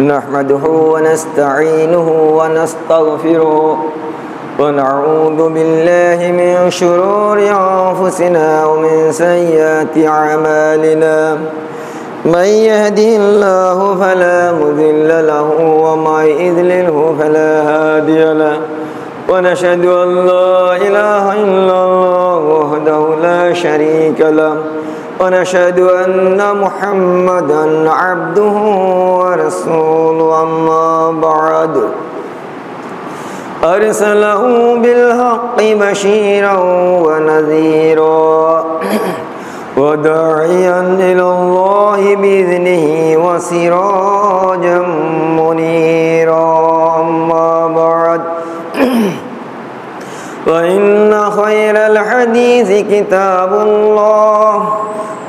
نحمده ونستعينه ونستغفره ونعوذ بالله من شرور أنفسنا ومن سيئات أعمالنا من يهده الله فلا مضل له ومن يضلله فلا هادي له ونشهد أن لا إله إلا الله وحده لا شريك له ونشهد أن محمدا عبده ورسوله أما بعد أرسله بالحق بشيرا ونذيرا وداعيا إلى الله بإذنه وسراجا منيرا أما بعد فإن خير الحديث كتاب الله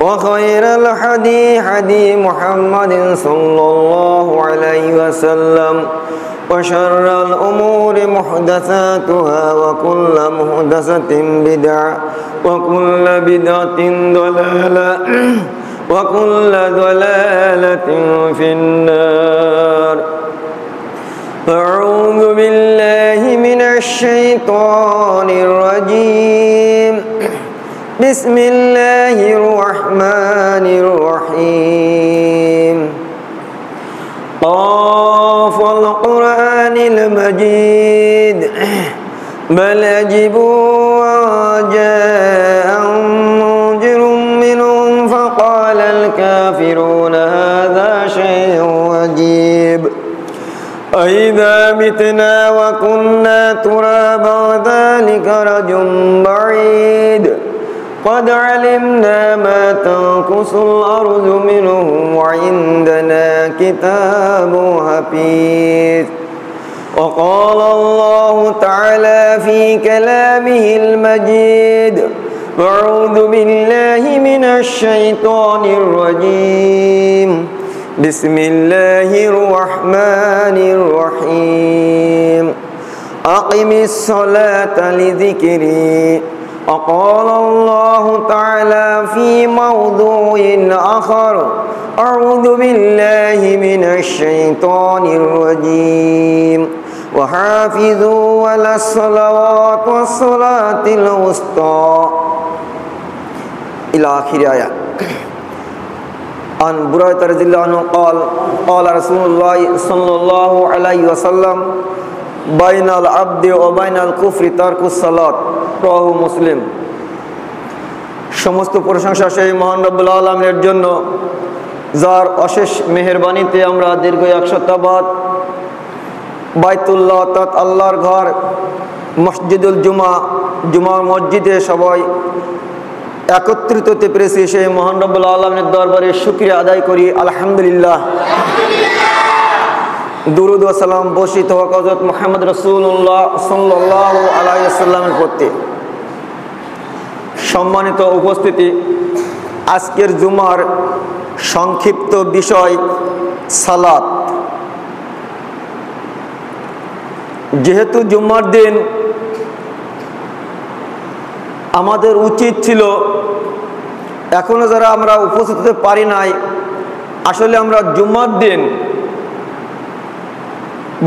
وخير الحديث حديث محمد صلى الله عليه وسلم وشر الأمور محدثاتها وكل محدثة بدعة وكل بدعة ضلالة وكل ضلالة في النار أعوذ بالله من الشيطان الرجيم بسم الله الرحمن الرحيم قاف القرآن المجيد بل أجبوا وجاءهم منذر منهم فقال الكافرون هذا شيء عجيب أإذا متنا وكنا ترابا ذلك رجل بعيد قد علمنا ما تنقص الأرض منهم وعندنا كتاب حفيظ وقال الله تعالى في كلامه المجيد أعوذ بالله من الشيطان الرجيم بسم الله الرحمن الرحيم أقم الصلاة لذكري وقال الله تعالى في موضوع آخر أعوذ بالله من الشيطان الرجيم وحافظوا على الصلوات والصلاة الوسطى إلى آخر آية عن بريدة رضي الله عنه قال قال رسول الله صلى الله عليه وسلم بين العبد وبين الكفر ترك الصلاة রাহু মুসলিম। সমস্ত প্রশংসা সেই মহান রব্বুল আলামিনের জন্য, যার অশেষ মেহেরবানিতে আমরা দীর্ঘ 100 সপ্তাহ বাইতুল্লাহ অর্থাৎ আল্লাহর ঘর মসজিদুল জুমা মসজিদে সবাই একত্রিত হতে পেরেছি। সেই মহান রব্বুল আলামিনের দরবারে শুকরিয়া আদায় করি, আলহামদুলিল্লাহ। দুরুদ ও সালাম বর্ষিত হোক হযরত মুহাম্মদ রাসূলুল্লাহ সাল্লাল্লাহু আলাইহি ওয়াসাল্লামের প্রতি। সম্মানিত উপস্থিতি, আজকের জুমার সংক্ষিপ্ত বিষয় সালাত। যেহেতু জুমার দিন আমাদের উচিত ছিল, এখনো যারা আমরা উপস্থিত হতে পারি নাই, আসলে আমরা জুমার দিন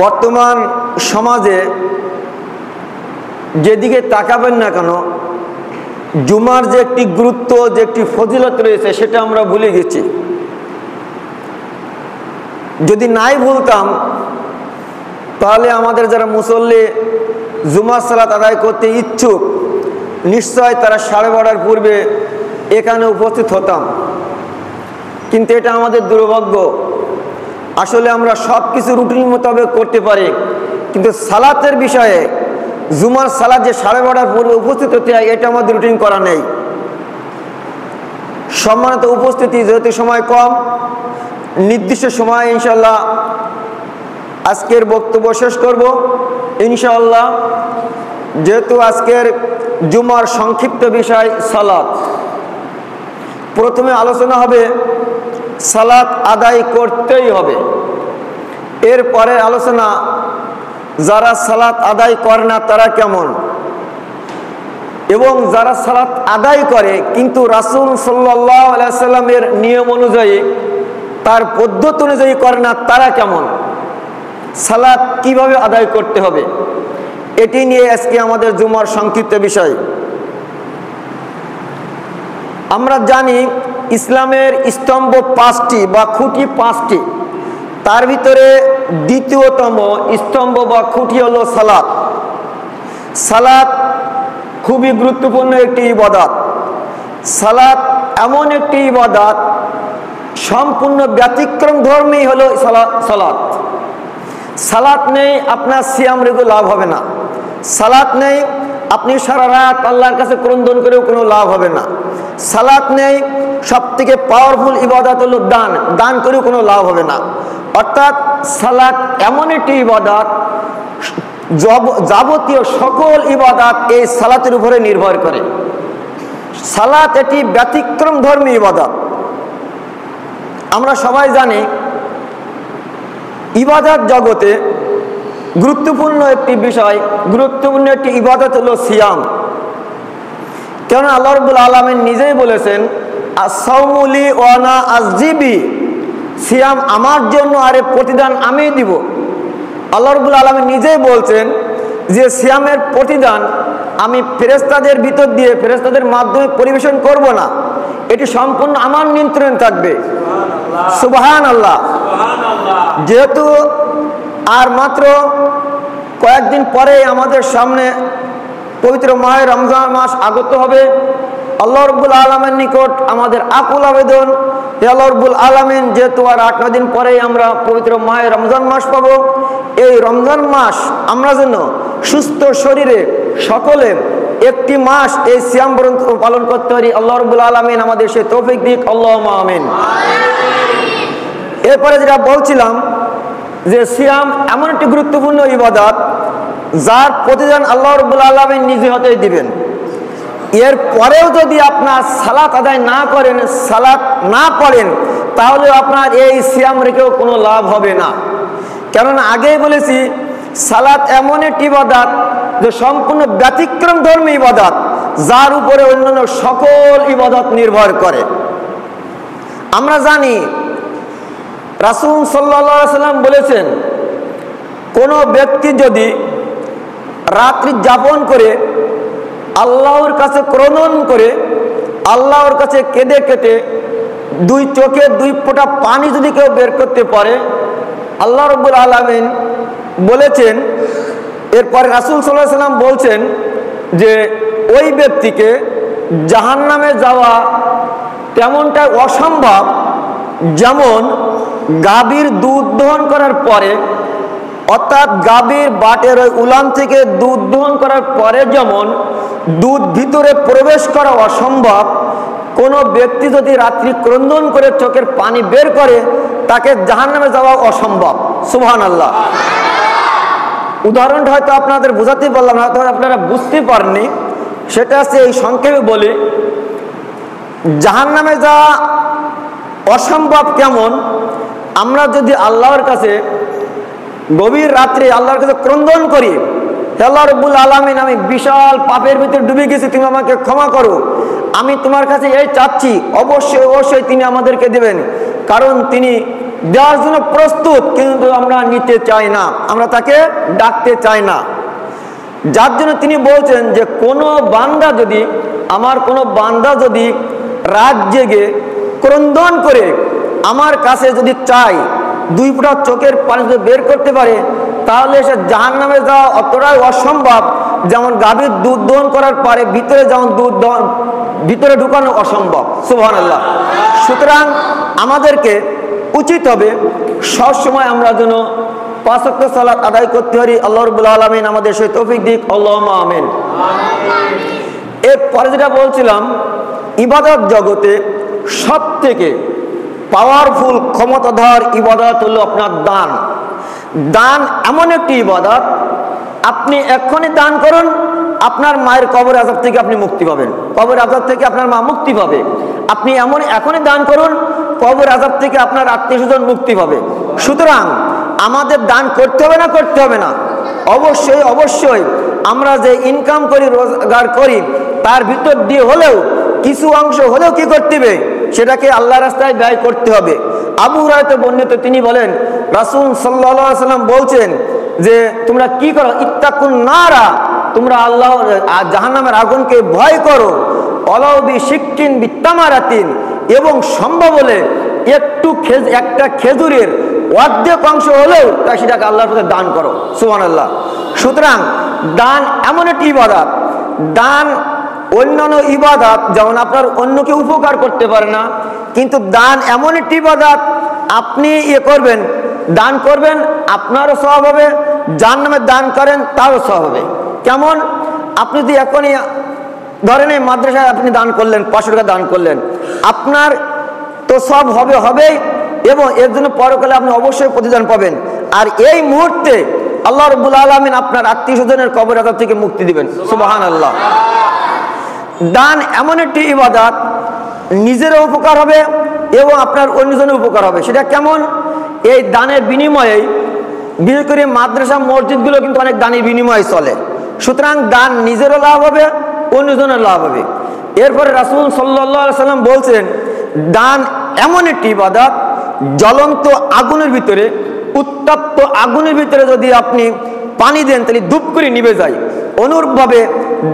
বর্তমান সমাজে যেদিকে তাকাবেন না কেন, জুমার যে একটি গুরুত্ব, যে একটি ফজিলত রয়েছে, সেটা আমরা ভুলে গেছি। যদি নাই ভুলতাম তাহলে আমাদের যারা মুসল্লি জুমার সালাত আদায় করতে ইচ্ছুক, নিশ্চয় তারা 12:30 পূর্বে এখানে উপস্থিত হতাম। কিন্তু এটা আমাদের দুর্ভাগ্য। আসলে আমরা সব কিছু রুটিন মোতাবেক করতে পারি, কিন্তু সালাতের বিষয়ে জুমার সালাত যে 12:30 পূর্বে উপস্থিত হতে হয়, এটা আমাদের রুটিন করা নেই। সম্মানিত উপস্থিতি, যেহেতু সময় কম, নির্দিষ্ট সময় ইনশাল্লাহ আজকের বক্তব্য শেষ করব ইনশাআল্লাহ। যেহেতু আজকের জুমার সংক্ষিপ্ত বিষয় সালাত, প্রথমে আলোচনা হবে সালাত আদায় করতেই হবে। এরপরে আলোচনা যারা সালাত আদায় করে না তারা কেমন, এবং যারা সালাত আদায় করে কিন্তু রাসূল সাল্লাল্লাহু আলাইহি সাল্লামের নিয়ম অনুযায়ী তার পদ্ধতি অনুযায়ী করে না তারা কেমন, সালাত কিভাবে আদায় করতে হবে, এটি নিয়ে আজকে আমাদের জুমার সংক্ষিপ্ত বিষয়। আমরা জানি ইসলামের স্তম্ভ 5টি বা খুঁটি 5টি, তার ভিতরে দ্বিতীয়তম স্তম্ভ বা খুঁটি হলো সালাত। সালাত খুবই গুরুত্বপূর্ণ একটি ইবাদত। সালাত এমন একটি ইবাদত, সম্পূর্ণ ব্যতিক্রম ধর্মী হলো সালাত। সালাত নেই আপনার সিয়াম রেখে লাভ হবে না। সালাত নেই আপনি সারা রাত আল্লাহর কাছে ক্রন্দন করেও কোনো লাভ হবে না। সালাত নেই সব থেকে পাওয়ারফুল ইবাদত হলো দান, দান করেও কোনো লাভ হবে না। অর্থাৎ সালাত এমন একটি ইবাদত, যাবতীয় সকল ইবাদত এই সালাতের উপরে নির্ভর করে। সালাত এটি ব্যতিক্রম ধর্মী ইবাদত। আমরা সবাই জানি ইবাদত জগতে গুরুত্বপূর্ণ একটি বিষয়, গুরুত্বপূর্ণ একটি ইবাদত হলো সিয়াম। কেন আল্লাহ রাব্বুল আলামিন নিজেই বলেছেন, as-সাওমু লি ওয়া আনা আযিবি, সিয়াম আমার জন্য আর এর প্রতিদান আমি দিব। আল্লাহ রাব্বুল আলামিন নিজেই বলছেন যে সিয়ামের প্রতিদান আমি ফেরেশতাদের ভিতর দিয়ে ফেরেশতাদের মাধ্যমে পরিবেশন করব না, এটি সম্পূর্ণ আমার নিয়ন্ত্রণে থাকবে। সুবহানাল্লাহ। যেহেতু আর মাত্র কয়েকদিন পরে আমাদের সামনে পবিত্র মাহে রমজান মাস আগত হবে, আল্লাহ রাব্বুল আলামিনের নিকট আমাদের আকুল আবেদন, হে আল্লাহ রাব্বুল আলামিন, যেহেতু আর 8 দিন পরেই আমরা পবিত্র মাহে রমজান মাস পাবো, এই রমজান মাস আমরা যেন সুস্থ শরীরে সকলে একটি মাস এই সিয়াম পালন করতে পারি। আল্লাহ রাব্বুল আলামিন আমাদের সে তৌফিক দিক, আল্লাহুম্মা আমিন। এরপরে যেটা বলছিলাম যে সিয়াম এমন একটি গুরুত্বপূর্ণ ইবাদত যার প্রতিদান আল্লাহ রাব্বুল আলামিন নিজে হতেই দিবেন। এর পরেও যদি আপনার সালাত আদায় না করেন, সালাত না পড়েন, তাহলে আপনার এই সিয়াম রেখেও কোনো লাভ হবে না। কেননা আগেই বলেছি সালাত এমন একটি ইবাদত যে সম্পূর্ণ ব্যতিক্রম ধর্মী ইবাদত, যার উপরে অন্যান্য সকল ইবাদত নির্ভর করে। আমরা জানি রাসূল সাল্লাল্লাহু আলাইহি ওয়াসাল্লাম বলেছেন, কোনো ব্যক্তি যদি রাত্রি যাপন করে আল্লাহর কাছে ক্রন্দন করে, আল্লাহর কাছে কেঁদে কেটে 2 চোখে 2 ফোঁটা পানি যদি কেউ বের করতে পারে, আল্লাহ রাব্বুল আলামিন বলেছেন, এরপরে রাসূল সাল্লাল্লাহু আলাইহি ওয়াসাল্লাম বলছেন যে ওই ব্যক্তিকে জাহান্নামে যাওয়া তেমনটাই অসম্ভব যেমন গাভীর দুধ দহন করার পরে, অর্থাৎ গাভীর বাটের ওই উলান থেকে দুধ দহন করার পরে যেমন দুধ ভিতরে প্রবেশ করা অসম্ভব, কোনো ব্যক্তি যদি রাত্রি ক্রন্দন করে চোখের পানি বের করে তাকে জাহান্নামে যাওয়া অসম্ভব। সুবহানাল্লাহ। উদাহরণটা হয়তো আপনাদের বোঝাতে পারলাম না, হয়তো আপনারা বুঝতে পারেননি, সেটা হচ্ছে এই সংক্ষেপে বলি, জাহান্নামে যাওয়া অসম্ভব কেমন, আমরা যদি আল্লাহর কাছে গভীর রাত্রে আল্লাহর কাছে ক্রন্দন করি, হে আল্লাহ রাব্বুল আলামিন, আমি বিশাল পাপের ভিতরে ডুবে গেছি, তুমি আমাকে ক্ষমা করো, আমি তোমার কাছে এই চাচ্ছি, অবশ্যই অবশ্যই তিনি আমাদেরকে দেবেন, কারণ তিনি দেওয়ার জন্য প্রস্তুত, কিন্তু আমরা নিতে চাই না, আমরা তাকে ডাকতে চাই না। যার জন্য তিনি বলছেন যে কোনো বান্দা যদি, আমার কোনো বান্দা যদি রাত জেগে ক্রন্দন করে আমার কাছে যদি চাই, 2 ফোঁটা চোখের পানি যদি বের করতে পারে, তাহলে সে জাহান্নামে যাওয়া অতটাই অসম্ভব যেমন গাভীর দুধ দহন করার পরে ভিতরে যেমন দুধ ভিতরে ঢুকানো অসম্ভব। সুবহানাল্লাহ। সুতরাং আমাদেরকে উচিত হবে সবসময় আমরা যেন 5 ওয়াক্ত সালাত আদায় করতে পারি। আল্লাহ রাব্বুল আলামিন আমাদের সেই তৌফিক দিক, আল্লাহুম্মা আমিন। এরপরে যেটা বলছিলাম, ইবাদত জগতে সব থেকে পাওয়ারফুল ক্ষমতাধর ইবাদত হলো আপনার দান। দান এমন একটি ইবাদত, আপনি এক্ষুনি দান করুন, আপনার মায়ের কবর আযাব থেকে আপনি মুক্তি পাবেন, কবর আযাব থেকে আপনার মা মুক্তি পাবে। আপনি এখনই দান করুন, কবর আযাব থেকে আপনার আত্মীয়স্বজন মুক্তি পাবে। সুতরাং আমাদের দান করতে হবে না, করতে হবে না, অবশ্যই অবশ্যই আমরা যে ইনকাম করি, রোজগার করি, তার ভিতর দিয়ে হলেও কিছু অংশ হলেও কি করতে হবে, সেটাকে আল্লাহর রাস্তায় ব্যয় করতে হবে। আবু হুরায়রা বর্ণিত, তিনি বলেন রাসূল সাল্লাল্লাহু আলাইহি ওয়াসাল্লাম বলছেন যে তোমরা কি করো, ইত্তাকুন নারা, তোমরা আল্লাহ জাহান্নামের আগুনকে ভয় করো, ওয়ালাউ বিশিক্কিন বিতামারাতিন, এবং সম্ভব হলে একটা খেজুরের অর্ধেক অংশ হলেও তা সেটাকে আল্লাহর পথে দান করো। সুবহানাল্লাহ। সুতরাং দান এমন একটি ইবাদত, দান অন্যান্য ইবাদত যেমন আপনার অন্যকে উপকার করতে পারে না, কিন্তু দান এমন একটি ইবাদত, আপনি করবেন, দান করবেন, আপনারও সওয়াব হবে, জাহান্নামে দান করেন তারও সওয়াব হবে। কেমন? আপনি যদি এখনই ধরেন এই মাদ্রাসায় আপনি দান করলেন, 500 টাকা দান করলেন, আপনার তো সব হবেই, এবং এর জন্য পরকালে আপনি অবশ্যই প্রতিদান পাবেন। আর এই মুহূর্তে আল্লাহ রাব্বুল আলামিন আপনার আত্মীয় স্বজনের কবর আযাব থেকে মুক্তি দিবেন। সুবহানাল্লাহ। দান এমন একটি ইবাদত, নিজেরও উপকার হবে এবং আপনার অন্যজনের উপকার হবে। সেটা কেমন? এই দানের বিনিময়ে, বিশেষ করে মাদ্রাসা মসজিদগুলো কিন্তু অনেক দানের বিনিময়ে চলে। সুতরাং দান নিজেরও লাভ হবে, অন্যজনের লাভ হবে। এরপরে রাসূল সাল্লাল্লাহু আলাইহি ওয়াসাল্লাম বলছেন, দান এমন একটি ইবাদত, জ্বলন্ত আগুনের ভিতরে, উত্তপ্ত আগুনের ভিতরে যদি আপনি পানি দেন তাহলে ধূপ করে নিভে যায়। অনুরূপভাবে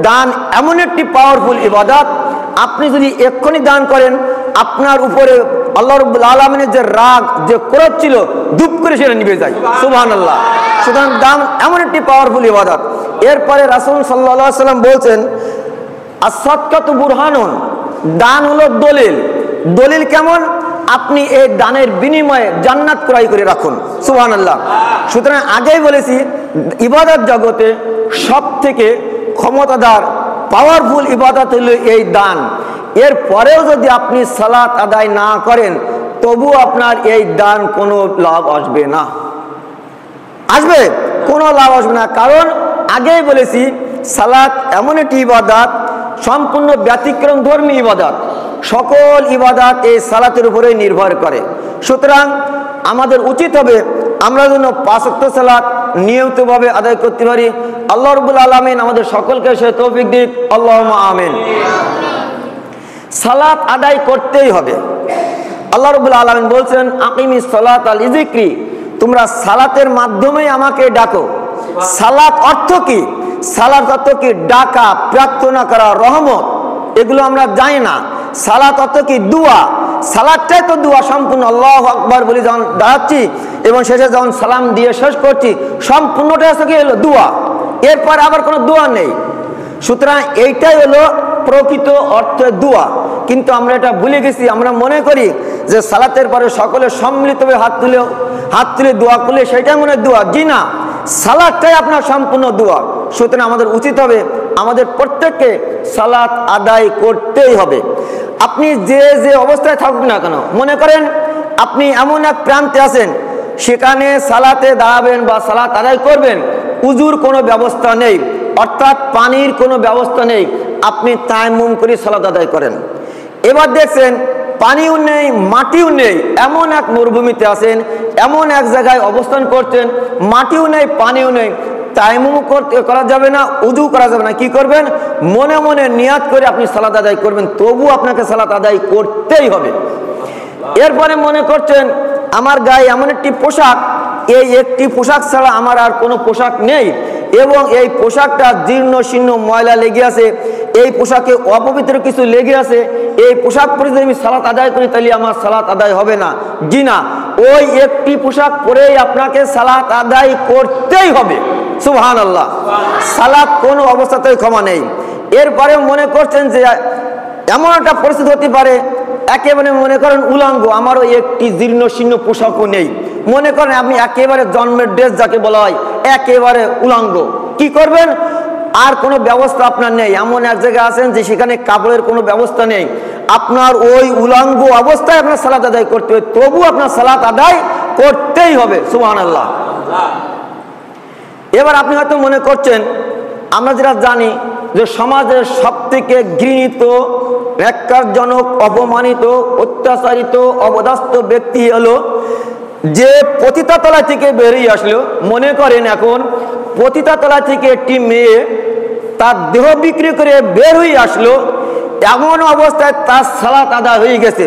দান এমন একটি পাওয়ারফুল ইবাদত, আপনি যদি এক্ষুনি দান করেন, আপনার উপরে আল্লাহ রাব্বুল আলামিনের যে রাগ, যে ক্রোধ ছিল, ধূপ করে সেটা নিভে যায়। সুবহানাল্লাহ। সুতরাং দান এমন একটি পাওয়ারফুল ইবাদত। এরপরে রাসূল সাল্লাল্লাহু আলাইহি ওয়াসাল্লাম বলছেন, আস-সাদকাতু বুরহানুন, দান হলো দলিল। দলিল কেমন? আপনি এই দানের বিনিময়ে জান্নাত ক্রয় করে রাখুন। সুবহানাল্লাহ। সুতরাং আগেই বলেছি, ইবাদত জগতে সব থেকে ক্ষমতাদার পাওয়ারফুল ইবাদত হলো এই দান। এর পরেও যদি আপনি সালাত আদায় না করেন, তবু আপনার এই দান কোনো লাভ আসবে না, আসবে কোনো লাভ আসবে না। কারণ আগেই বলেছি, সালাত এমন একটি ইবাদত, সম্পূর্ণ ব্যতিক্রম ধর্মী ইবাদত। সকল ইবাদত এই সালাতের উপরেই নির্ভর করে। সুতরাং আমাদের উচিত হবে আমরা যেন 5 ওয়াক্ত সালাত নিয়মিতভাবে আদায় করতে পারি। আল্লাহ রাব্বুল আলামিন আমাদের সকলকে সে তৌফিক দিক। আল্লাহুম্মা আমিন। সালাত আদায় করতেই হবে। আল্লাহ রাব্বুল আলামিন বলছেন, আকিমিস সালাতা লিযিকরি, তোমরা সালাতের মাধ্যমেই আমাকে ডাকো। সালাত অর্থ কি? সালাত অর্থ কি? ডাকা, প্রার্থনা করা, রহমত, এগুলো আমরা জানি না। সালাত অর্থ কি? দোয়া। সালাতটাই তো দোয়া সম্পূর্ণ। আল্লাহু আকবার বলি যখন দাঁড়াচ্ছি এবং শেষে যখন সালাম দিয়ে শেষ করছি, সম্পূর্ণটা হচ্ছে কি? হলো দোয়া। এরপর আবার কোনো দোয়া নেই। সুতরাং এইটাই হলো প্রকৃত অর্থে দোয়া। কিন্তু আমরা এটা ভুলে গেছি। আমরা মনে করি যে সালাতের পরে সকলে সম্মিলিতভাবে হাত তুলে দোয়া করলে সেটাই মনে দোয়া। জি না, সালাতটাই আপনার সম্পূর্ণ দোয়া। সুতরাং আমাদের উচিত হবে আমাদের প্রত্যেককে সালাত আদায় করতেই হবে। আপনি যে যে অবস্থায় থাকুক না কেন, মনে করেন আপনি এমন এক প্রান্তে আছেন, সেখানে সালাতে দাঁড়াবেন বা সালাত আদায় করবেন, উজুর কোনো ব্যবস্থা নেই, অর্থাৎ পানির কোনো ব্যবস্থা নেই, আপনি তায়াম্মুম করে সালাত আদায় করেন। এবার দেখছেন পানিও নেই, মাটিও নেই, এমন এক মরুভূমিতে আছেন, এমন এক জায়গায় অবস্থান করছেন, মাটিও নেই, পানিও নেই, তায়াম্মুম করা যাবে না, উজু করা যাবে না। কি করবেন? মনে মনে নিয়াত করে আপনি সালাত আদায় করবেন, তবু আপনাকে সালাত আদায় করতেই হবে। এরপরে মনে করছেন আমার গায়ে এমন একটি পোশাক, এই একটি পোশাক ছাড়া আমার আর কোনো পোশাক নেই, এবং এই পোশাকটা জীর্ণ শীর্ণ ময়লা লেগে আছে, এই পোশাকে অপবিত্র কিছু লেগে আছে, এই পোশাক পরে যদি আমি সালাত আদায় করি তাহলে আমার সালাত আদায় হবে না। জি না, ওই একটি পোশাক পরেই আপনাকে সালাত আদায় করতেই হবে। সুবহানাল্লাহ। সালাত কোনো অবস্থাতেই ক্ষমা নেই। এরপরে মনে করছেন যে এমন একটা পরিস্থিতি হতে পারে, একেবারে মনে করেন উলাঙ্গ, আমারও একটি জীর্ণ শীর্ণ পোশাকও নেই, মনে করেন আপনি একেবারে জন্মের ড্রেস যাকে বলা হয়, একেবারে উলাঙ্গ। কি করবেন? আর কোনো ব্যবস্থা আপনার নেই, এমন এক জায়গায় আছেন যে সেখানে কাপড়ের কোনো ব্যবস্থা নেই, আপনার ওই উলাঙ্গ অবস্থায় আপনার সালাত আদায় করতে হবে, তবু আপনার সালাত আদায় করতেই হবে। সুবহানাল্লাহ। এবার আপনি হয়তো মনে করছেন, আমরা যেটা জানি যে সমাজের সবথেকে ঘৃণিত, ন্যাক্কারজনক, অপমানিত, অত্যাচারিত, অবদাস্ত ব্যক্তি হলো যে পতিতাতলা থেকে বেরিয়ে আসলো। মনে করেন এখন পতিতাতলা থেকে একটি মেয়ে তার দেহ বিক্রি করে বের হয়ে আসলো, এমন অবস্থায় তার সালাত আদায় হয়ে গেছে,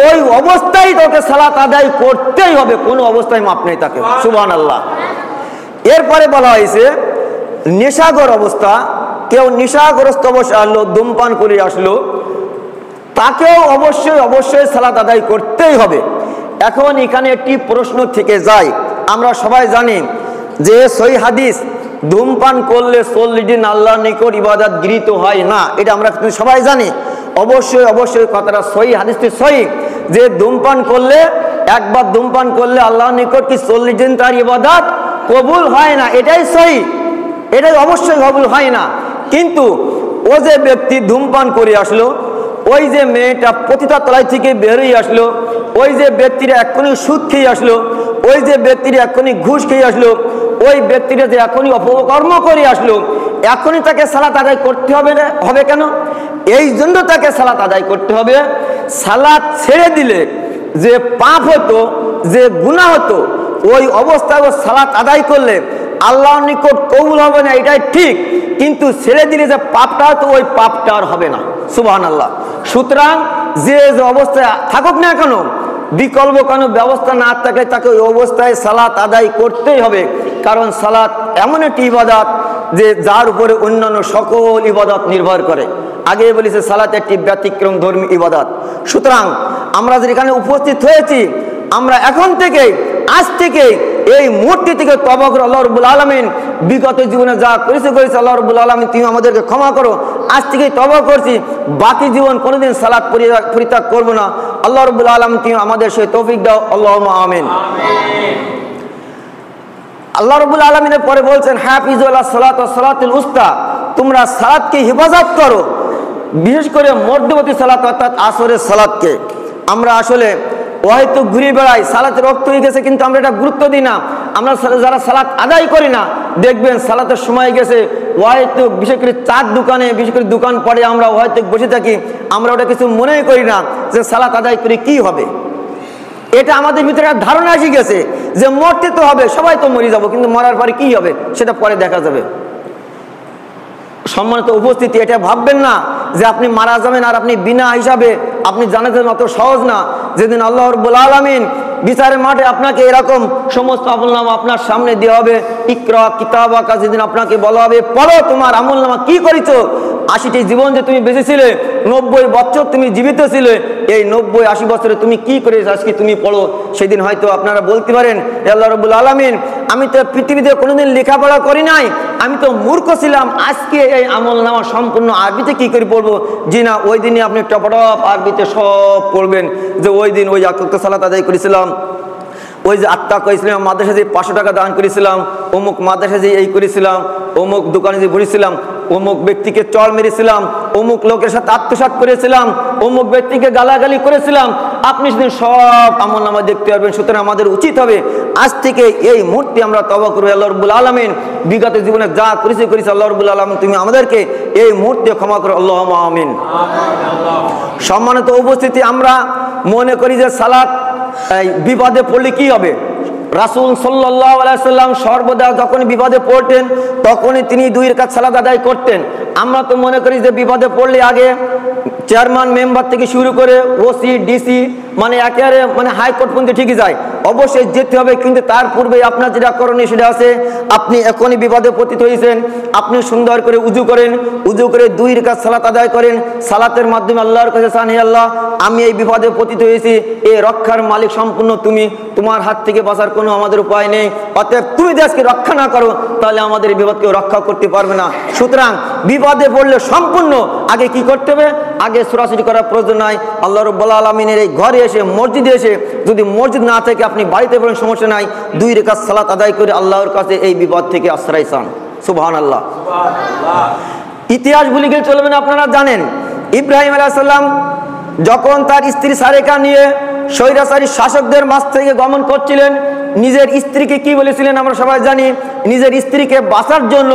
ওই অবস্থায় তোকে সালাত আদায় করতেই হবে, কোনো অবস্থায় মাপ নেই তাকে। সুবহানাল্লাহ। এরপরে বলা হয়েছে নেশাগর অবস্থা, কেউ নেশাগ্রস্ত অবস্থা আসলো, ধূমপান করে আসলো, তাকেও অবশ্যই অবশ্যই সালাত আদায় করতেই হবে। এখন এখানে একটি প্রশ্ন থেকে যায়, আমরা সবাই জানি যে সহিহ হাদিস, ধূমপান করলে 40 দিন আল্লাহর নিকট ইবাদত গৃহীত হয় না, এটা আমরা সবাই জানি। অবশ্যই অবশ্যই কথাটা সহিহ, হাদিসটি সহিহ যে ধূমপান করলে, একবার ধূমপান করলে আল্লাহর নিকট কি 40 দিন তার ইবাদত কবুল হয় না, এটাই সহিহ, এটাই অবশ্যই কবুল হয় না। কিন্তু ও যে ব্যক্তি ধূমপান করে আসলো, ওই যে মেয়েটা পতিতার তলায় থেকে বেরিয়ে আসলো, ওই যে ব্যক্তিরা এক্ষুনি সুদ খেয়ে আসলো, ওই যে ব্যক্তিরা এক্ষুনি ঘুষ খেয়ে আসলো, ওই ব্যক্তিরা যে এখনই অপকর্ম করে আসলো, এখনই তাকে সালাত আদায় করতে হবে কেন? এই জন্য তাকে সালাত আদায় করতে হবে, সালাত ছেড়ে দিলে যে পাপ হতো, যে গুনাহ হতো, ওই অবস্থায় সালাত আদায় করলে আল্লাহর নিকট কবুল হবে না, এটাই ঠিক। কিন্তু ছেড়ে দিলে যে পাপটা হতো, ওই পাপটা আর হবে না। সুবহানাল্লাহ। সুতরাং যে অবস্থায় থাকুক না কেন, বিকল্প কোনো ব্যবস্থা না থাকলে তাকে ওই অবস্থায় সালাত আদায় করতেই হবে। কারণ সালাত এমন একটি ইবাদত যে যার উপরে অন্যান্য সকল ইবাদত নির্ভর করে। আগে বলেছে সালাত একটি ব্যতিক্রম ধর্মী ইবাদত। সুতরাং আমরা যেখানে উপস্থিত হয়েছি, আমরা এখন থেকে, আজ থেকে, এই মুহূর্তে থেকে তওবা করে আল্লাহ রাব্বুল আলামিন বিগত জীবনে যা করেছে আল্লাহ রাব্বুল আলামিন তুমি আমাদেরকে ক্ষমা করো। আজ থেকে তওবা করছি, বাকি জীবন কোনোদিন সালাত পরিত্যাগ করব না। আল্লাহ রাব্বুল আলামিন তুমি আমাদের সেই তৌফিক দাও, আল্লাহুম্মা আমিন। আল্লাহ রাব্বুল আলামিনের পরে বলছেন হাফিজু আলা সালাত ওয়া সালাতুল উস্তা, তোমরা সালাতকে হেফাজত করো, বিশেষ করে মধ্যবর্তী সালাত অর্থাৎ আসরের সালাতকে। আমরা আসলে হয়তো ঘুরে বেড়াই, সালাতের রক্ত হয়ে গেছে কিন্তু আমরা এটা গুরুত্ব দিই না। আমরা যারা সালাত আদায় করি না, দেখবেন সালাতের সময় গেছে, হয়তো বিশেষ করে চার দোকানে, বিশেষ করে দোকান পরে আমরা হয়তো বসে থাকি, আমরা ওটা কিছু মনেই করি না যে সালাত আদায় করে কি হবে। এটা আমাদের ভিতরে একটা ধারণা এসে গেছে যে মরতে তো হবে, সবাই তো মরে যাবো, কিন্তু মরার পরে কি হবে সেটা পরে দেখা যাবে। সম্মানিত উপস্থিতি, এটা ভাববেন না যে আপনি মারা যাবেন আর আপনি বিনা হিসাবে আপনি জানাতেন, অত সহজ না। যেদিন আল্লাহ রাব্বুল আলামিন বিচারের মাঠে আপনাকে এরকম সমস্ত আমলনামা আপনার সামনে দেওয়া হবে, ইকরা কিতাবাকা, যেদিন আপনাকে বলা হবে পড়ো তোমার আমলনামা কি করেছো, 80টি জীবন যে তুমি বেঁচেছিলে, 90 বছর তুমি জীবিত ছিলে, এই 90-80 বছরে তুমি কি করেছো আজকে তুমি পড়ো। সেদিন হয়তো আপনারা বলতে পারেন, আল্লাহ রাব্বুল আলামিন আমি তো পৃথিবীতে কোনোদিন লেখাপড়া করি নাই, আমি তো মূর্খ ছিলাম, আজকে এই আমলনামা সম্পূর্ণ আরবিতে কি করে পড়বো। জি না, ওই দিনে আপনি টপটপ আরবিতে সব পড়বেন যে ওই দিন ওই আকিকত সালাত আদায় করেছিলাম, ওই যে আত্মা করেছিলাম, মাদ্রাসা যে 500 টাকা দান করেছিলাম, অমুক মাদ্রাসা যে এই করেছিলাম, অমুক দোকানে যে বসেছিলাম, অমুক ব্যক্তিকে চড় মেরেছিলাম, অমুক লোকের সাথে আত্মসাৎ করেছিলাম, অমুক ব্যক্তিকে গালাগালি করেছিলাম, আপনি সেদিন সব আমলনামা দেখতে পারবেন। সুতরাং আমাদের উচিত হবে আজ থেকে এই মুহূর্তে আমরা তওবা করব, আল্লাহ রাব্বুল আলামিন বিগত জীবনে যা করেছি আল্লাহ রাব্বুল আলামিন তুমি আমাদেরকে এই মুহূর্তে ক্ষমা করো, আল্লাহুম্মা আমিন। সম্মানিত উপস্থিতি, আমরা মনে করি যে সালাত বিপদে পড়লে কি হবে। রাসূল সাল্লাল্লাহু আলাইহি ওয়াসাল্লাম সর্বদা যখন বিপদে পড়তেন তখনই তিনি 2 রাকাত সালাত আদায় করতেন। আমরা তো মনে করি যে বিপদে পড়লে আগে চেয়ারম্যান মেম্বার থেকে শুরু করে ওসি ডিসি মানে একেবারে মানে হাইকোর্ট পর্যন্ত ঠিকই যায়, অবশ্যই যেতে হবে। কিন্তু তার পূর্বে আপনার যেটা করণীয় সেটা আছে, আপনি এখনই বিপদে পতিত হয়েছেন, আপনি সুন্দর করে উজু করেন, উজু করে 2 রাকাত সালাত আদায় করেন, সালাতের মাধ্যমে আল্লাহর কাছে চান, হে আল্লাহ আমি এই বিপদে পতিত হয়েছি, এই রক্ষার মালিক সম্পূর্ণ তুমি, তোমার হাত থেকে বাঁচার কোনো আমাদের উপায় নেই, অতএব তুমি দেশকে রক্ষা না করো তাহলে আমাদের বিপদকে রক্ষা করতে পারবে না। সুতরাং বিপদে পড়লে সম্পূর্ণ আগে কি করতে হবে, আগে ছোটাছুটি করার প্রয়োজন নাই। আল্লাহ রাব্বুল আলামিনের এই ঘরে এসে, মসজিদে এসে, যদি মসজিদ না থাকে আপনি বাড়িতে পড়েন সমস্যা নাই, 2 রাকাত সালাত আদায় করে আল্লাহর কাছে এই বিপদ থেকে আশ্রয় চান। সুবহানাল্লাহ। ইতিহাস ভুলে গেলে চলবে না। আপনারা জানেন ইব্রাহিম আলাইহিস সালাম যখন তার স্ত্রী সারেকা নিয়ে স্বৈরাচারী শাসকদের মাঝ থেকে গমন করছিলেন, নিজের স্ত্রীকে কি বলেছিলেন আমরা সবাই জানি, নিজের স্ত্রীকে বাঁচার জন্য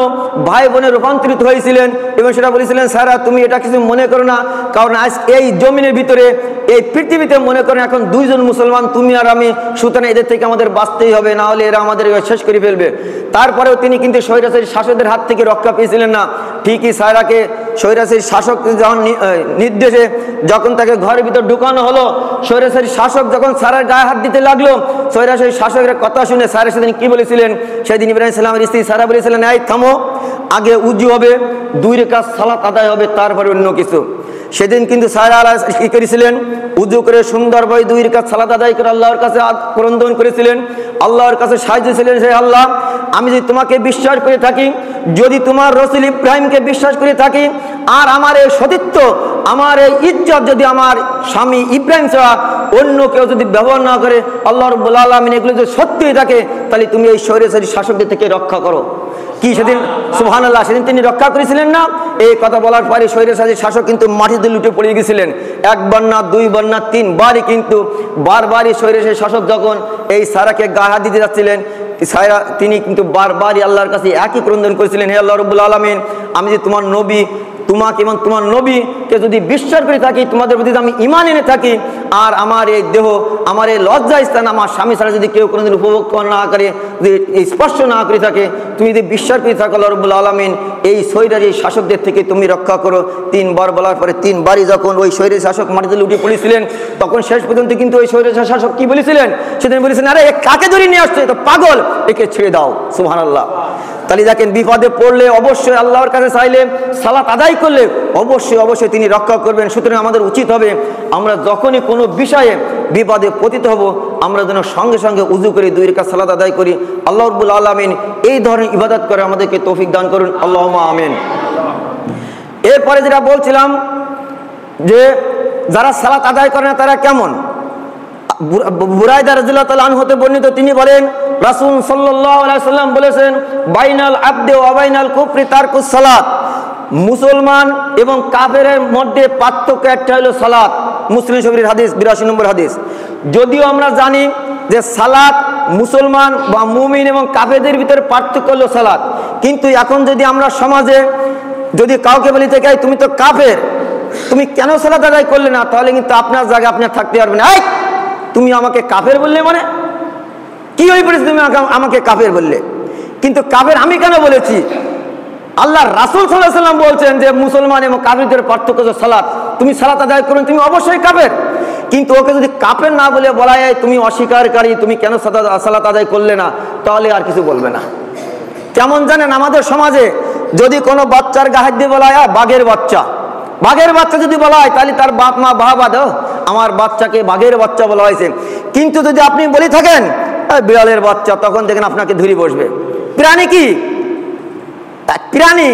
ভাই বোনে রূপান্তরিত হয়েছিলেন এবং সেটা বলেছিলেন, সারা তুমি এটা কিছু মনে করো না, কারণ আজ এই জমিনের ভিতরে, এই পৃথিবীতে মনে করেন এখন 2 জন মুসলমান, তুমি আর আমি, সুতরাং এদের থেকে আমাদের বাঁচতেই হবে, না হলে এরা আমাদের শেষ করে ফেলবে। তারপরেও তিনি কিন্তু স্বৈরাচারী শাসকদের হাত থেকে রক্ষা পেয়েছিলেন না। ঠিকই সারাকে স্বৈরাচারী শাসক যখন নির্দেশে যখন তাকে ঘরের ভিতর ঢুকানো হলো, স্বৈরাচারী শাসক যখন স্যারের গায়ে হাত দিতে লাগলো, স্বৈরাচারী শাসকের কথা শুনে স্যারের সেদিন কি বলেছিলেন? সেদিন ইব্রাহিম সালামের স্ত্রী সারা বলেছিলেন, এই থামো, আগে উজু হবে, 2 রাকাত সালাত আদায় হবে, তারপরে অন্য কিছু। সেদিন কিন্তু সারা আলাইহিস কি করেছিলেন? উজু করে সুন্দরভাবে 2 রাকাত সালাত আদায় করে আল্লাহর কাছে ক্রন্দন করেছিলেন, আল্লাহর কাছে সাহায্য ছিলেন। সেই আল্লাহ, আমি যদি তোমাকে বিশ্বাস করে থাকি, যদি তোমার রাসূল ইব্রাহিমকে বিশ্বাস করে থাকি, আর আমার এই সতীত্ব, আমার এই ইজ্জত যদি আমার স্বামী ইব্রাহিম ছাড়া অন্য কেউ যদি ব্যবহার না করে, আল্লাহ রাব্বুল আলামিন এগুলো যদি সত্যিই থাকে, তাহলে তুমি এই স্বৈরাচারী শাসকদের থেকে রক্ষা করো। কি সেদিন সুবহানাল্লাহ, সেদিন তিনি রক্ষা করেছিলেন না? এই কথা বলার পরে স্বৈরাচারী শাসক কিন্তু মাটিতে লুটে পড়ে গেছিলেন। 1 বার না 2 বার না 3 বারই কিন্তু বারবারই স্বৈরাচারী শাসক যখন এই সারাকে গায়ে হাত দিতে যাচ্ছিলেন, তিনি কিন্তু বারবারই আল্লাহর কাছে একই ক্রন্দন করেছিলেন, হে আল্লাহ রাব্বুল আলামিন, আমি যে তোমার নবী, তোমাকে এবং তোমার নবীকে যদি বিশ্বাস করে থাকি, তোমাদের প্রতি আমি ঈমান এনে থাকি, আর আমার এই দেহ, আমার এই লজ্জা স্থান আমার স্বামী ছাড়া যদি কেউ কোনোদিন উপভোগ না করে, যদি স্পর্শ না করে থাকে, তুমি যদি বিশ্বাস করে থাকো আল্লাহ রাব্বুল আলামিন, এই স্বৈরাচারী শাসকদের থেকে তুমি রক্ষা করো। 3 বার বলার পরে 3 বারই যখন ওই স্বৈরাচারী শাসক মাটিতে লুটিয়ে পড়েছিলেন, তখন শেষ পর্যন্ত কিন্তু ওই স্বৈরাচারী শাসক কি বলেছিলেন? সেদিন বলেছিলেন, আরে কাকে ধরে নিয়ে আসছে, তো পাগল, একে ছেড়ে দাও। সুবহানাল্লাহ। তাহলে দেখেন, বিপদে পড়লে অবশ্যই আল্লাহর কাছে চাইলে, সালাত আদায় করলে অবশ্যই তিনি রক্ষা করবেন। সুতরাং আমাদের উচিত হবে, আমরা যখনই কোনো বিষয়ে বিপদে পতিত হব, আমরা যেন সঙ্গে সঙ্গে উজু করে 2 রাকাত সালাত আদায় করি। আল্লাহ রাব্বুল আলামিন এই ধরনের ইবাদত করে আমাদেরকে তৌফিক দান করুন, আল্লাহুম্মা আমিন। এরপরে যেটা বলছিলাম, যে যারা সালাত আদায় করে না তারা কেমন? বুরাইদা রাদিয়াল্লাহু তাআলা আনহু হতে বর্ণিত, তিনি বলেন, রাসূল সাল্লাল্লাহু আলাইহি ওয়াসাল্লাম বলেছেন, বাইনাল আবদি ওয়া বাইনাল কুফরি তারকুস সালাত। মুসলমান এবং কাফেরের মধ্যে পার্থক্য একটা হলো সালাত। মুসলিম শরীফের হাদিস, 82 নম্বর হাদিস। যদিও আমরা জানি যে সালাত মুসলমান বা মুমিন এবং কাফেরদের ভিতরে পার্থক্য হলো সালাত, কিন্তু এখন যদি আমরা সমাজে যদি কাউকে বলি থেকে, তুমি তো কাফের, তুমি কেন সালাত আদায় করলে না, তাহলে কিন্তু আপনার জায়গায় আপনি থাকতে পারবেন না। তুমি আমাকে কাফের বললে, মানে কি হয়ে পড়েছে তুমি আমাকে কাফের বললে? কিন্তু কাফের আমি কেন বলেছি? আল্লাহ রাসূল সাল্লাল্লাহু আলাইহি ওয়াসাল্লাম বলছেন যে মুসলমান এবং কাফেরদের পার্থক্য হচ্ছে সালাত। তুমি সালাত আদায় করুন, তুমি অবশ্যই কাফের। কিন্তু ওকে যদি কাফের না বলে বলা যায় তুমি অস্বীকারী, তুমি কেন সালাত আদায় করলে না, তাহলে আর কিছু বলবে না। কেমন জানেন, আমাদের সমাজে যদি কোনো বাচ্চার গায়ে দিয়ে বলা হয় বাঘের বাচ্চা, বাঘের বাচ্চা যদি বলা হয়, তাহলে তার বাপ মা বাবা দাও, আমার বাচ্চাকে বাঘের বাচ্চা বলা হয়েছে। কিন্তু যদি আপনি বলে থাকেন বিড়ালের বাচ্চা, তখন দেখেন আপনাকে ধরে বসবে। প্রাণী কি? প্রাণী,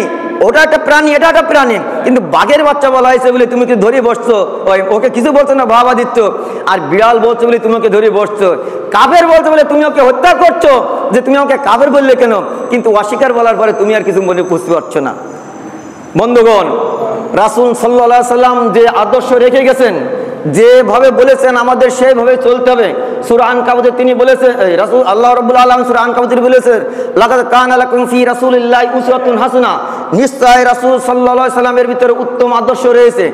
ওটা একটা প্রাণী, এটা একটা প্রাণী, কিন্তু বাঘের বাচ্চা বলা হয়েছে বলে তুমি কি ধরে বসছো, ওকে কিছু বলছো না, বাবা দিচ্ছ। আর বিড়াল বলছো বলে তুমি ওকে ধরে বসছো। কাফের বলছো বলে তুমি ওকে হত্যা করছো, যে তুমি ওকে কাফের বললে কেন? কিন্তু অস্বীকার বলার পরে তুমি আর কিছু মনে বুঝতে পারছো না। বন্ধুগণ, রাসূল সাল্লাল্লাহু আলাইহি ওয়াসাল্লাম যে আদর্শ রেখে গেছেন, যেভাবে বলেছেন আমাদের সেইভাবে চলতে হবে। সূরা আনকাবুতে তিনি বলেছেন, রাসূল আল্লাহ রাব্বুল আলামিন সূরা আনকাবুতে বলেছেন, লাকাদ কানা লাকুম ফি রাসূলিল্লাহি উসওয়াতুন হাসানা। নিশ্চয় রাসূল সাল্লাল্লাহু আলাইহি ওয়াসাল্লামের ভিতরে উত্তম আদর্শ রয়েছে।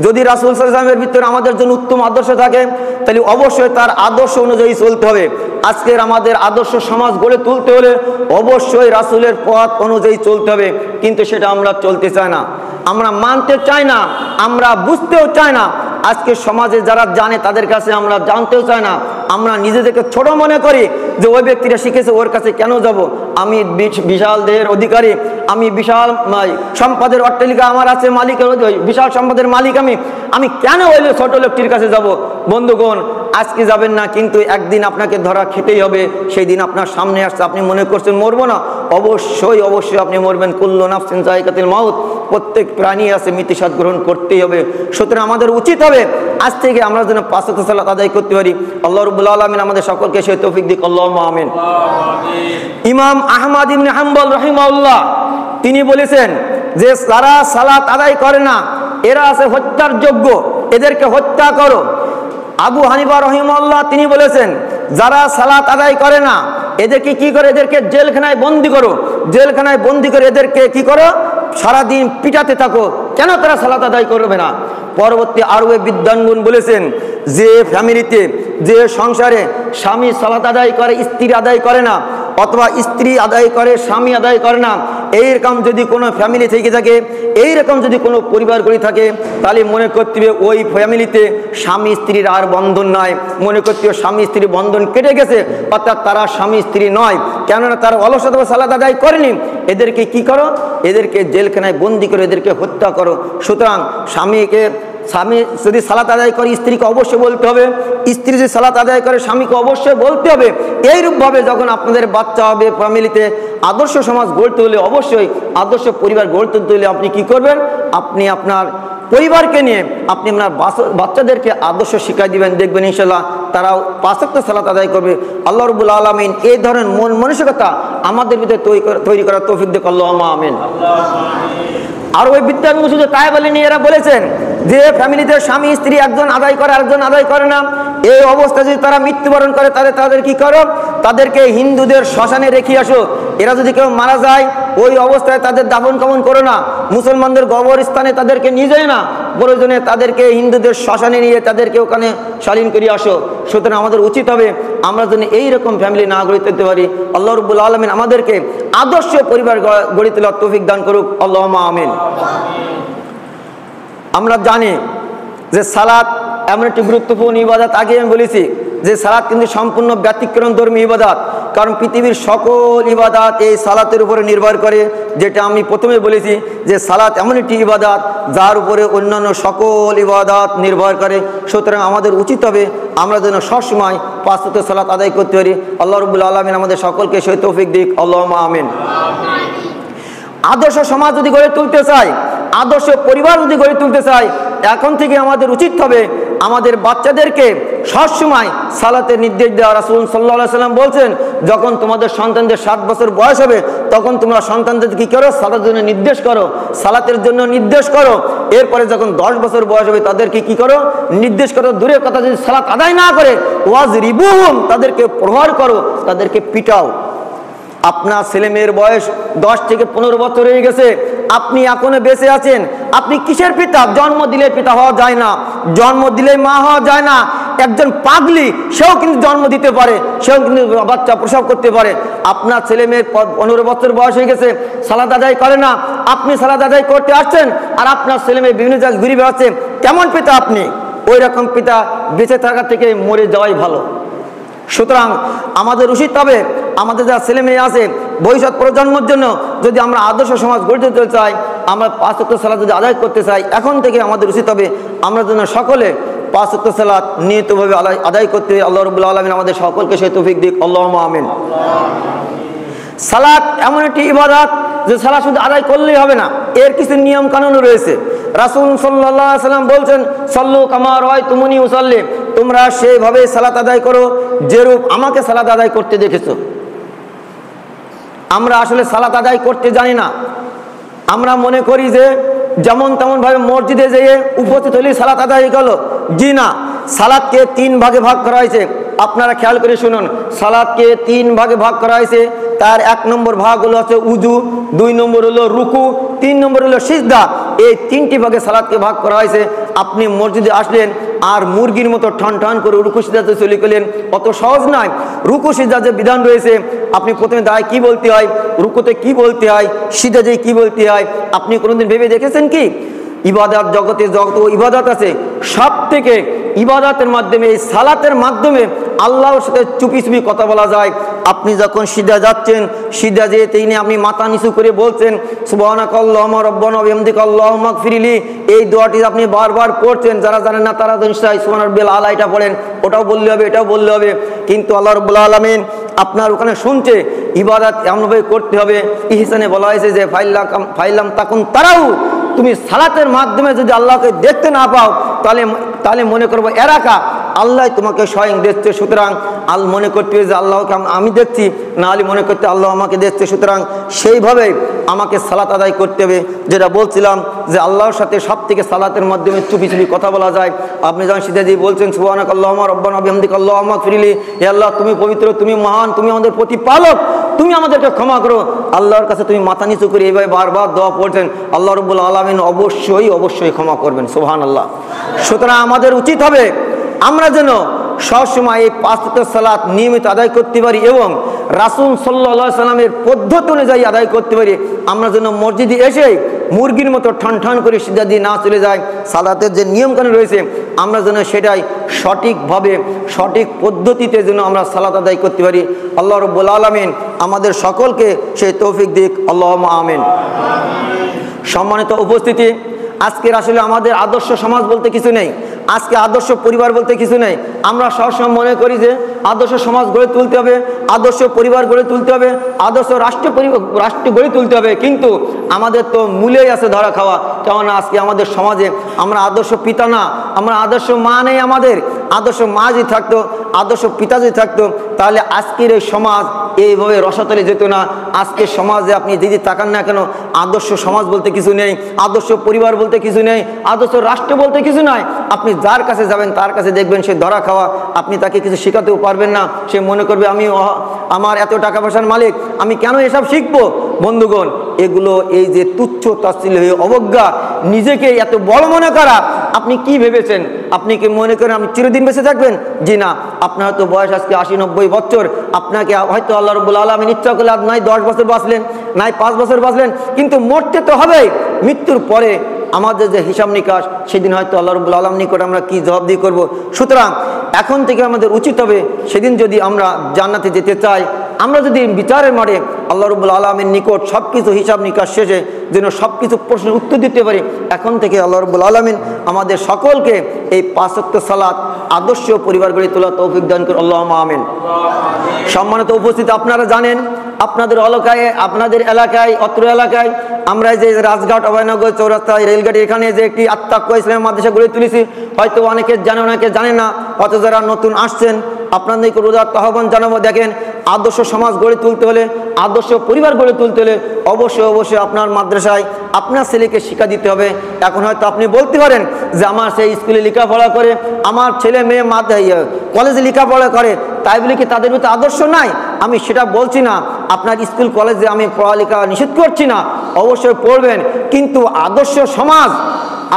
যদি রাসূল সাল্লাল্লাহু আলাইহি ওয়াসাল্লামের ভিতরে আমাদের জন্য উত্তম আদর্শ থাকে, তাহলে অবশ্যই তার আদর্শ অনুযায়ী চলতে হবে। আজকের আমাদের আদর্শ সমাজ গড়ে তুলতে হলে অবশ্যই রাসূলের পথ অনুযায়ী চলতে হবে, কিন্তু সেটা আমরা চলতে চাই না, আমরা মানতে চাই না, আমরা বুঝতেও চাই না। আজকে সমাজে যারা জানে তাদের কাছে আমরা জানতেও চাই না। আমরা নিজেদেরকে ছোট মনে করি যে ওই ব্যক্তিরা শিখেছে, ওর কাছে কেন যাব? আমি বিশাল দেহের অধিকারী, আমি বিশাল সম্পদের অট্টালিকা আমার আছে, মালিকের বিশাল সম্পদের মালিক আমি কেন ওই ছোট লোকটির কাছে যাব? বন্ধুগণ, আজকে যাবেন না, কিন্তু একদিন আপনাকে ধরা খেতেই হবে। সেই দিন আপনার সামনে আসছে, আপনি মনে করছেন মরবো না, অবশ্যই আপনি মরবেন। কুল্লু নাফসিন যায়কাতুল মাউত, প্রত্যেক প্রাণী আছে, মৃত্যুস্বাদ গ্রহণ করতেই হবে। সুতরাং আমাদের উচিত হবে আজ থেকে আমরা যেন 5 ওয়াক্ত সালাত আদায় করতে পারি। আল্লাহ রাব্বুল আলামিন আমাদের সকলকে সেই তৌফিক দিক, আল্লাহুম্মা আমিন। ইমাম আহমদ ইবনে হাম্বল রাহিমাহুল্লাহ তিনি বলেছেন যে যারা সালাত আদায় করে না এরা আছে হত্যার যোগ্য, এদেরকে হত্যা করো। আবু হানিফা রাহিমাহুল্লাহ তিনি বলেছেন যারা সালাত আদায় করে না এদেরকে কি করে? এদেরকে জেলখানায় বন্দি করো, জেলখানায় বন্দি করে এদেরকে কি করো? সারাদিন পিটাতে থাকো। কেন তারা সালাত আদায় করবে না? পরবর্তী আরও বিদ্বানগণ বলেছেন যে ফ্যামিলিতে, যে সংসারে স্বামী সালাত আদায় করে, স্ত্রী আদায় করে না, অথবা স্ত্রী আদায় করে স্বামী আদায় করে না, এইরকম যদি কোনো ফ্যামিলি থেকে থাকে, এইরকম যদি কোনো পরিবার করে থাকে, তাহলে মনে করতে হবে ওই ফ্যামিলিতে স্বামী স্ত্রীর আর বন্ধন নয়, মনে করতে হবে স্বামী স্ত্রীর বন্ধন কেটে গেছে, অর্থাৎ তারা স্বামী স্ত্রী নয়, কেননা তারা অলসতা বা সালাত আদায় করেনি। এদেরকে কি করো? এদেরকে জেলখানায় বন্দি করে এদেরকে হত্যা করো। সুতরাং স্বামী যদি সালাত আদায় করে স্ত্রীকে অবশ্যই বলতে হবে, স্ত্রী যদি সালাত আদায় করে স্বামীকে অবশ্যই বলতে হবে। এইরূপভাবে যখন আপনাদের বাচ্চা হবে, ফ্যামিলিতে আদর্শ সমাজ গড়তে হলে, অবশ্যই আদর্শ পরিবার গড়ে তুলতে হলে আপনি কি করবেন? আপনি আপনার পরিবারকে নিয়ে আপনি আপনার বাচ্চাদেরকে আদর্শ শিক্ষা দিবেন, দেখবেন ইনশাল্লাহ তারাও 5 ওয়াক্ত সালাত আদায় করবে। আল্লাহ রাব্বুল আলামিন এই ধরনের মানসিকতা আমাদের ভিতরে তৈরি করার তৌফিক দেখ, আল্লাহুম্মা আমিন। আর ওই বিদ্যান মুসুদ তায়েব আলী নিয়ে এরা বলেছেন যে ফ্যামিলিতে স্বামী স্ত্রী একজন আদায় করে আরেকজন আদায় করে না, এই অবস্থা যদি তারা মৃত্যুবরণ করে তাদের কি করো? তাদেরকে হিন্দুদের শ্মশানে রেখে আসো। এরা যদি কেউ মারা যায় ওই অবস্থায় তাদের দাফন কাফন করো না, মুসলমানদের কবরস্থানে তাদেরকে নিয়ে যায় না, প্রয়োজনে তাদেরকে হিন্দুদের শ্মশানে নিয়ে তাদেরকে ওখানে শালীন করে আসো। সুতরাং আমাদের উচিত হবে আমরা যেন এইরকম ফ্যামিলি না গড়ে তুলতে পারি। আল্লাহ রাব্বুল আলামিন আমাদেরকে আদর্শ পরিবার গড়ে তোলার তৌফিক দান করুক, আল্লাহুম্মা আমিন। আমরা জানি যে সালাত এমন একটি গুরুত্বপূর্ণ ইবাদত, আগে আমি বলেছি যে সালাত কিন্তু সম্পূর্ণ ব্যতিক্রম ধর্মী ইবাদত, কারণ পৃথিবীর সকল ইবাদত এই সালাতের উপরে নির্ভর করে। যেটা আমি প্রথমে বলেছি যে সালাত এমন একটি ইবাদত যার উপরে অন্যান্য সকল ইবাদত নির্ভর করে। সুতরাং আমাদের উচিত হবে আমরা যেন সবসময় 5 ওয়াক্ত সালাত আদায় করতে পারি। আল্লাহ রাব্বুল আলামিন আমাদের সকলকে সেই তৌফিক দিক, আল্লাহুম্মা আমিন। আদর্শ সমাজ যদি গড়ে তুলতে চাই, আদর্শ পরিবার যদি গড়ে তুলতে চাই, এখন থেকে আমাদের উচিত হবে আমাদের বাচ্চাদেরকে সবসময় সালাতের নির্দেশ দেওয়া। রাসূল সাল্লাল্লাহু আলাইহি ওয়াসাল্লাম বলছেন, যখন তোমাদের সন্তানদের 7 বছর বয়স হবে তখন তোমরা সন্তানদের কি করো? সালাতের জন্য নির্দেশ করো, সালাতের জন্য নির্দেশ করো। এরপরে যখন 10 বছর বয়স হবে তাদেরকে কি করো? নির্দেশ করো। দূরের কথা, যদি সালাত আদায় না করে ওয়াজরিবুহুম, তাদেরকে প্রহার করো, তাদেরকে পিটাও। আপনার ছেলে মেয়ের বয়স 10 থেকে 15 বছর হয়ে গেছে, আপনি এখনো বেঁচে আছেন, আপনি কিসের পিতা? জন্ম দিলে পিতা হওয়া যায় না, জন্ম দিলে মা হওয়া যায় না। একজন পাগলি সেও কিন্তু জন্ম দিতে পারে, সেও কিন্তু বাচ্চা প্রসব করতে পারে। আপনার ছেলে মেয়ের 15 বছর বয়স হয়ে গেছে, সালাত আদায় করে না, আপনি সালাত আদায় করতে আসছেন, আর আপনার ছেলে মেয়ে বিভিন্ন জায়গায় ঘুরে বেড়াচ্ছে, কেমন পিতা আপনি? ওই রকম পিতা বেঁচে থাকার থেকে মরে যাওয়াই ভালো। সুতরাং আমাদের উচিত হবে আমাদের যারা ছেলে মেয়ে আছে ভবিষ্যৎ প্রজন্মের জন্য যদি আমরা আদর্শ সমাজ গড়ে তুলতে চাই, আমরা 5 ওয়াক্ত সালাত যদি আদায় করতে চাই, এখন থেকে আমাদের উচিত হবে আমরা যেন সকলে 5 ওয়াক্ত সালাত নিয়মিতভাবে আদায় করতে। আল্লাহ রাব্বুল আলামিন আমাদের সকলকে সেই তৌফিক দিক, আল্লাহুম্মা আমিন। সালাত এমন একটি ইবাদত যে সালাত শুধু আদায় করলেই হবে না, এর কিছু নিয়ম কানুন রয়েছে। রাসূল সাল্লাল্লাহু আলাইহি ওয়াসাল্লাম বলছেন, সাল্লু কামা রাআইতুমুনি উসাল্লি, তোমরা সেইভাবে সালাত আদায় করো যেরূপ আমাকে সালাত আদায় করতে দেখেছো। আমরা আসলে সালাত আদায় করতে জানি না, আমরা মনে করি যে যেমন তেমন ভাবে মসজিদে যেয়ে উপস্থিত হলেই সালাত আদায় হয়ে গেল। জি না, সালাতকে 3 ভাগে ভাগ করা হয়েছে। আপনারা খেয়াল করে শুনুন, সালাতকে 3 ভাগে ভাগ করা হয়েছে। তার 1 নম্বর ভাগ হলো হচ্ছে উজু, 2 নম্বর হলো রুকু, 3 নম্বর হলো সিজদা। এই 3টি ভাগে সালাতকে ভাগ করা হয়েছে। আপনি মসজিদে আসলেন আর মুরগির মতো ঠন ঠন করে রুকু সিজদাতে চলে গেলেন, অত সহজ নয়। রুকু সিজদার যে বিধান রয়েছে, আপনি প্রথমে দাঁড়ায় কি বলতে হয়, রুকুতে কি বলতে হয়, সিজদাতে কি বলতে হয়, আপনি কোনোদিন ভেবে দেখেছেন কি? ইবাদত জগতে যত ইবাদত আছে সব থেকে ইবাদতের মাধ্যমে, এই সালাতের মাধ্যমে আল্লাহর সাথে চুপি চুপি কথা বলা যায়। আপনি যখন সিজদা যাচ্ছেন, সিজদা যেতে নিয়ে আপনি মাথা নিচু করে বলছেন সুবহানাকাল্লাহুম্মা রাব্বানা ওয়া বিহামদিকা আল্লাহুম্মা গফিরলি, এই দোয়াটি আপনি বারবার পড়ছেন। যারা জানেন না তারা নিশ্চয়ই সুবহান রাব্বিল আলা এটা পড়েন, ওটাও বললে হবে, এটাও বললে হবে। কিন্তু আল্লাহ রাব্বুল আলামিন আপনার ওখানে শুনছে ইবাদত এমনভাবে করতে হবে। ইহসানে বলা হয়েছে যে ফাইলাম তাকুন তারাউ, তুমি সালাতের মাধ্যমে যদি আল্লাহকে দেখতে না পাও তাহলে মনে করবো এরাকা আল্লাহ তোমাকে স্বয়ং দেখছে। সুতরাং মনে করতে হবে যে আল্লাহকে আমি দেখছি, না হলে মনে করতে আল্লাহ আমাকে দেখছে। সুতরাং সেইভাবে আমাকে সালাত আদায় করতে হবে। যেটা বলছিলাম যে আল্লাহর সাথে সব থেকে সালাতের মাধ্যমে চুপি চুপি কথা বলা যায়। আপনি যখন সিদ্ধাজি বলছেন সুবহানাকাল্লাহুম্মা রাব্বানা ওয়া বিহামদিকা আল্লাহুম্মা গফিরলি, হে আল্লাহ তুমি পবিত্র, তুমি মহান, তুমি আমাদের প্রতিপালক, তুমি আমাদেরকে ক্ষমা করো। আল্লাহর কাছে তুমি মাথা নিচু করে এইভাবে বারবার দোয়া পড়ছেন, আল্লাহ রাব্বুল আলামিন অবশ্যই ক্ষমা করবেন। সুবহানাল্লাহ। সুতরাং আমাদের উচিত হবে আমরা যেন সবসময় এই 5 ওয়াক্ত সালাত নিয়মিত আদায় করতে পারি এবং রাসূল সাল্লাল্লাহু আলাইহি সাল্লামের পদ্ধতি অনুযায়ী আদায় করতে পারি। আমরা যেন মসজিদে এসে মুরগির মতো ঠান ঠান করে সিজদা দিয়ে না চলে যায়। সালাতের যে নিয়মকানুন রয়েছে আমরা যেন সেটাই সঠিকভাবে সঠিক পদ্ধতিতে যেন আমরা সালাত আদায় করতে পারি। আল্লাহ রাব্বুল আলামিন আমাদের সকলকে সেই তৌফিক দিক, আল্লাহুম্মা আমিন। সম্মানিত উপস্থিতি, আজকের আসলে আমাদের আদর্শ সমাজ বলতে কিছু নেই, আজকে আদর্শ পরিবার বলতে কিছু নেই। আমরা সবসময় মনে করি যে আদর্শ সমাজ গড়ে তুলতে হবে, আদর্শ পরিবার গড়ে তুলতে হবে, আদর্শ রাষ্ট্র গড়ে তুলতে হবে, কিন্তু আমাদের তো মূলেই আছে ধরা খাওয়া। কেননা আজকে আমাদের সমাজে আমরা আদর্শ পিতা না, আমরা আদর্শ মা নেই। আমাদের আদর্শ মা যদি থাকতো, আদর্শ পিতা যদি থাকতো, তাহলে আজকের এই সমাজ এইভাবে রসাতলে যেত না। আজকের সমাজে আপনি যদি তাকান না কেন, আদর্শ সমাজ বলতে কিছু নেই, আদর্শ পরিবার বলতে কিছু নেই, আদর্শ রাষ্ট্র বলতে কিছু নাই। আপনি যার কাছে যাবেন তার কাছে দেখবেন সে ধরা খাওয়া, আপনি তাকে কিছু শেখাতেও পারবেন না। সে মনে করবে আমি আমার এত টাকা পয়সার মালিক, আমি কেন এসব শিখবো। বন্ধুগণ, এগুলো এই যে তুচ্ছ তাচ্ছিল্য হয়ে অবজ্ঞা, নিজেকে এত বড় মনে করা, আপনি কি ভেবেছেন? আপনি কি মনে করেন আপনি চিরদিন বেঁচে থাকবেন? জি না, আপনার হয়তো বয়স আজকে 80-90 বছর, আপনাকে হয়তো আল্লাহ রাব্বুল আলামিন ইচ্ছা করলে আজ নাই 10 বছর বাঁচলেন, নাই 5 বছর বাঁচলেন, কিন্তু মরতে তো হবেই। মৃত্যুর পরে আমাদের যে হিসাব নিকাশ, সেদিন হয়তো আল্লাহ রাব্বুল আলামিনের নিকট আমরা কি জবাবদিহি করব। সুতরাং এখন থেকে আমাদের উচিত হবে, সেদিন যদি আমরা জান্নাতে যেতে চাই, আমরা যদি বিচারের মাঠে আল্লাহ রাব্বুল আলামিনের নিকট সব কিছু হিসাব নিকাশ শেষে যেন সব কিছু প্রশ্নের উত্তর দিতে পারি, এখন থেকে আল্লাহ রাব্বুল আলামিন আমাদের সকলকে এই 5 ওয়াক্ত সালাত আদর্শ পরিবার গড়ে তোলার তৌফিক দান করুন, আল্লাহুম্মা আমিন। সম্মানিত উপস্থিতি, আপনারা জানেন আপনাদের এলাকায়, আপনাদের এলাকায়, অত্র এলাকায় আমরা যে রাজঘাট, অভয়নগর চৌরাস্তায়, রেলগাড়ি, এখানে যে একটি আত্মাক্কা ইসলামী মাদ্রাসা গড়ে তুলেছি, হয়তো অনেকে জানে, অনেকে জানে না। হয়তো যারা নতুন আসছেন আপনাদেরকে উদাত্ত আহ্বান জানাবো। দেখেন, আদর্শ সমাজ গড়ে তুলতে হলে, আদর্শ পরিবার গড়ে তুলতে হলে অবশ্যই আপনার মাদ্রাসায় আপনার ছেলেকে শিক্ষা দিতে হবে। এখন হয়তো আপনি বলতে পারেন যে আমার সেই স্কুলে লেখাপড়া করে, আমার ছেলে মেয়ে কলেজে লেখাপড়া করে, তাই বলে কি তাদের ভিতরে আদর্শ নাই? আমি সেটা বলছি না। আপনার স্কুল কলেজে আমি পড়ালেখা নিষেধ করছি না, অবশ্যই পড়বেন, কিন্তু আদর্শ সমাজ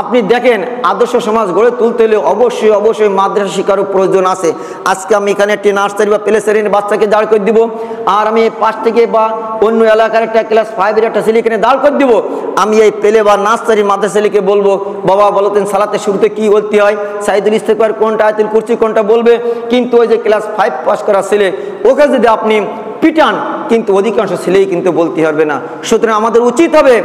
আপনি দেখেন, আদর্শ সমাজ গড়ে তুলতে হলে অবশ্যই মাদ্রাসা শিক্ষারও প্রয়োজন আছে। আজকে আমি এখানে একটি নার্সারি বা প্লে শ্রেণীর বাচ্চাকে দাঁড় করে দিব, আর আমি পাশ থেকে বা অন্য এলাকার একটা ক্লাস 5-এর একটা ছেলে এখানে দাঁড় করে দিব। আমি এই প্লে বা নার্সারি মাদ্রাসা ছেলেকে বলবো, বাবা বলতেন সালাতের শুরুতে কি বলতে হয়, সাইদুল ইস্তেগফার কোনটা, আয়াতুল কুরসি কোনটা বলবে। কিন্তু ওই যে ক্লাস 5 পাস করা ছেলে, ওকে যদি আপনি পিটান, কিন্তু অধিকাংশ ছেলেই কিন্তু বলতে পারবে না। সুতরাং আমাদের উচিত হবে,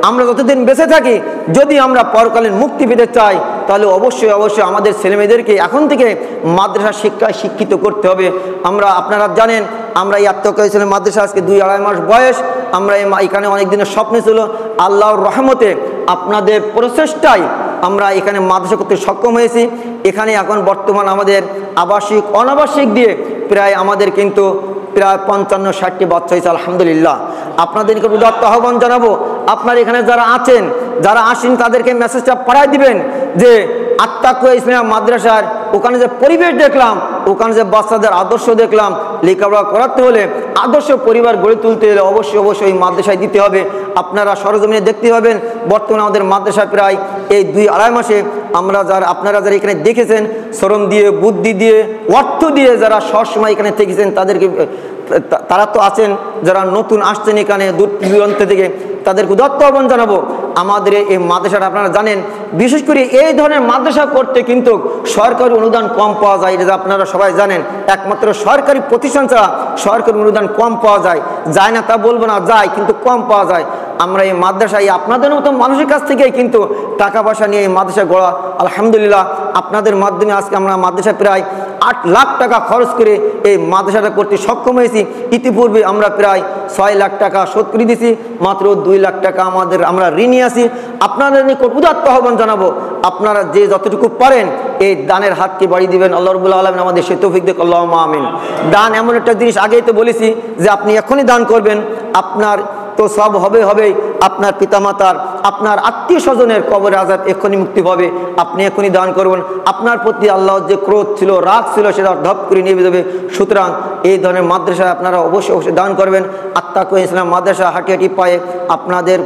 আমরা যতদিন বেঁচে থাকি, যদি আমরা পরকালীন মুক্তি পেতে চাই, তাহলে অবশ্যই আমাদের ছেলেমেয়েদেরকে এখন থেকে মাদ্রাসা শিক্ষায় শিক্ষিত করতে হবে। আপনারা জানেন, আমরা এই আত্মাক্কা ইসলামী মাদ্রাসা আজকে 2-2.5 মাস বয়স। আমরা এখানে অনেক দিনের স্বপ্ন ছিল, আল্লাহর রহমতে আপনাদের প্রচেষ্টায় আমরা এখানে মাদ্রাসা করতে সক্ষম হয়েছি। এখানে এখন বর্তমান আমাদের আবাসিক অনাবাসিক দিয়ে প্রায় আমাদের কিন্তু প্রায় 55-60টি বাচ্চা হয়েছে, আলহামদুলিল্লাহ। আপনাদেরকে উদাত্ত আহ্বান জানাবো, আপনারা এখানে যারা আছেন, যারা আসেন, তাদেরকে মেসেজটা পাঠাই দিবেন যে আত্মাক্কা ইসলামী মাদ্রাসার ওখানে যে পরিবেশ দেখলাম, ওখানে যে বাচ্চাদের আদর্শ দেখলাম, লেখাপড়া করাতে হলে, আদর্শ পরিবার গড়ে তুলতে হলে অবশ্যই মাদ্রাসায় দিতে হবে। আপনারা সরজমিনে দেখতে পাবেন, বর্তমানে আমাদের মাদ্রাসায় প্রায় এই 2-2.5 মাসে আপনারা যারা এখানে দেখেছেন, শ্রম দিয়ে, বুদ্ধি দিয়ে, অর্থ দিয়ে যারা সবসময় এখানে থেকেছেন, তারা তো আছেন, যারা নতুন আসছেন এখানে দূর দূরান্ত থেকে, তাদেরকে উদাত্ত আহ্বান জানাবো। আমাদের এই মাদ্রাসাটা আপনারা জানেন, বিশেষ করে এই ধরনের মাদ্রাসা করতে কিন্তু সরকারি অনুদান কম পাওয়া যায়, এটা আপনারা সবাই জানেন। একমাত্র সরকারি প্রতিষ্ঠান ছাড়া সরকারি অনুদান কম পাওয়া যায় না তা বলবো না, যায়, কিন্তু কম পাওয়া যায়। আমরা এই মাদ্রাসায় আপনাদের মতো মানুষের কাছ থেকেই কিন্তু টাকা পয়সা নিয়ে এই মাদ্রাসা গড়া, আলহামদুলিল্লাহ। আপনাদের মাধ্যমে আজকে আমরা মাদ্রাসায় প্রায় 8 লাখ টাকা খরচ করে এই মাদ্রাসাটা করতে সক্ষম হয়েছি। ইতিপূর্বে আমরা প্রায় 6 লাখ টাকা শোধ করে দিয়েছি, মাত্র 2 লাখ টাকা আমরা ঋণী আছি। আপনাদের নিকট উদাত্ত আহ্বান জানাবো, আপনারা যে যতটুকু পারেন এই দানের হাতকে বাড়িয়ে দিবেন। আল্লাহ রাব্বুল আলামিন আমাদের সে তৌফিক দিক, আল্লাহুম্মা আমিন। দান এমন একটা জিনিস, আগেই তো বলেছি যে আপনি এখনই দান করবেন, আপনার তো সব হবে, আপনার পিতামাতার, আপনার আত্মীয় স্বজনের কবর আযাব এখনই মুক্তি পাবে, আপনি এখনই দান করবেন। আপনার প্রতি আল্লাহর যে ক্রোধ ছিল, রাগ ছিল, সেটা ধপ করে নিয়ে যাবে। সুতরাং এই ধরনের মাদ্রাসায় আপনারা অবশ্যই দান করবেন। আত্মাক্কা ইসলাম মাদ্রাসা হাঁটি পায়ে আপনাদের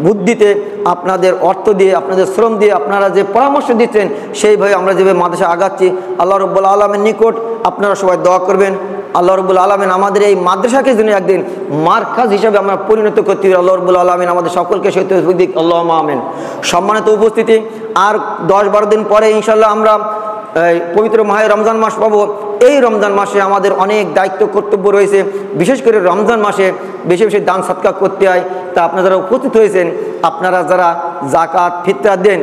বুদ্ধিতে, আপনাদের অর্থ দিয়ে, আপনাদের শ্রম দিয়ে আপনারা যে পরামর্শ দিচ্ছেন সেইভাবে আমরা যেভাবে মাদ্রাসা আগাচ্ছি, আল্লাহ রাব্বুল আলামিনের নিকট আপনারা সবাই দোয়া করবেন। আল্লাহ রাব্বুল আলামিন আমাদের এই মাদ্রাসাকে যেন একদিন মারকাজ হিসাবে আমরা পরিণত করতে পারি। আল্লাহ রাব্বুল আলামিন আমাদের সকলকে সেই তৌফিক দিক, আল্লাহুম্মা আমিন। সম্মানিত উপস্থিতি, আর 10-12 দিন পরে ইনশাআল্লাহ আমরা পবিত্র মাহে রমজান মাস পাবো। এই রমজান মাসে আমাদের অনেক দায়িত্ব কর্তব্য রয়েছে, বিশেষ করে রমজান মাসে বেশি বেশি দান সৎকার করতে হয়। তা আপনারা যারা উপস্থিত হয়েছেন, আপনারা যারা জাকাত ফিতরা দেন,